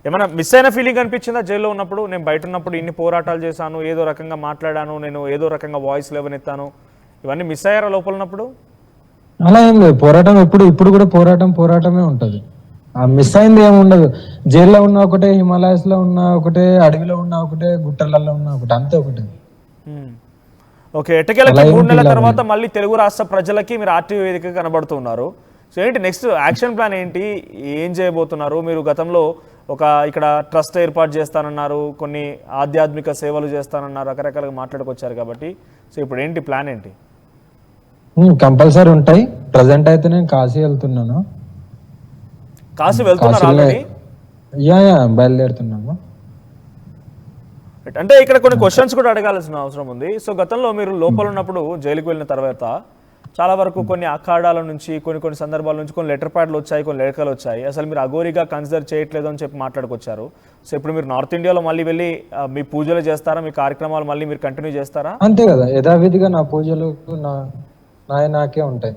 ఏమైనా మిస్ అయిన ఫీలింగ్ అనిపించిందా జైల్లో ఉన్నప్పుడు? నేను బయట ఉన్నప్పుడు ఇన్ని పోరాటాలు చేశాను, ఏదో రకంగా మాట్లాడాను, నేను ఏదో రకంగా వాయిస్ లేవనెత్తాను, ఇవన్నీ మిస్ అయ్యారా లోపల ఉన్నప్పుడు? అలా ఏం లేదు, పోరాటం ఇప్పుడు కూడా పోరాటమే ఉంటది. ఆ మిస్ అయింది ఏమి ఉండదు. జైల్లో ఉన్న ఒకటే, హిమాలయస్ లో ఉన్న ఒకటే, అడవిలో ఉన్న ఒకటే, గుట్టలలో ఉన్న ఒకటే, అంతే ఒకటే. ఓకే, ఎట్టకేలకి అలా ఏం 3 నెలల ఫీల్ తర్వాత అవ్వలేదు. మళ్ళీ తెలుగు రాష్ట్ర ప్రజలకి మీరు ఆర్టీవీ వేదిక కనబడుతున్నారు. సో ఏంటి నెక్స్ట్ యాక్షన్ ప్లాన్ ఏంటి? ఏం చేయబోతున్నారు? మీరు గతంలో ఇక్కడ ట్రస్ట్ ఏర్పాటు చేస్తానన్నారు, కొన్ని ఆధ్యాత్మిక సేవలు చేస్తానన్నారు, రకరకాలుగా మాట్లాడుకొచ్చారు కాబట్టి సో ఇప్పుడు ఏంటి ప్లాన్ ఏంటి? కంపల్సరీ ఉంటాయి. ప్రజెంట్ అయితే నేను కాశీ వెళ్తున్నాను. కాశీ వెళ్తున్నారు కాశీలో ఆల్రెడీ? బయలుదేరుతున్నాము. అంటే ఇక్కడ కొన్ని క్వశ్చన్స్ కూడా అడగాల్సిన అవసరం ఉంది. సో గతంలో మీరు లోపల ఉన్నప్పుడు జైలుకి వెళ్ళిన తర్వాత చాలా వరకు కొన్ని అఖాడాల నుంచి కొన్ని సందర్భాల నుంచి కొన్ని లెటర్ ప్యాడ్లు వచ్చాయి, కొన్ని లేఖలు వచ్చాయి. అసలు మీరు అఘోరిగా కన్సిడర్ చేయట్లేదు అని చెప్పి మాట్లాడుకొచ్చారు. సో ఇప్పుడు మీరు నార్త్ ఇండియాలో మళ్ళీ వెళ్ళి మీ పూజలు చేస్తారా? మీ కార్యక్రమాలు మళ్ళీ మీరు కంటిన్యూ చేస్తారా? అంతే కదా, యథావిధిగా నా పూజలు నాకే ఉంటాయి.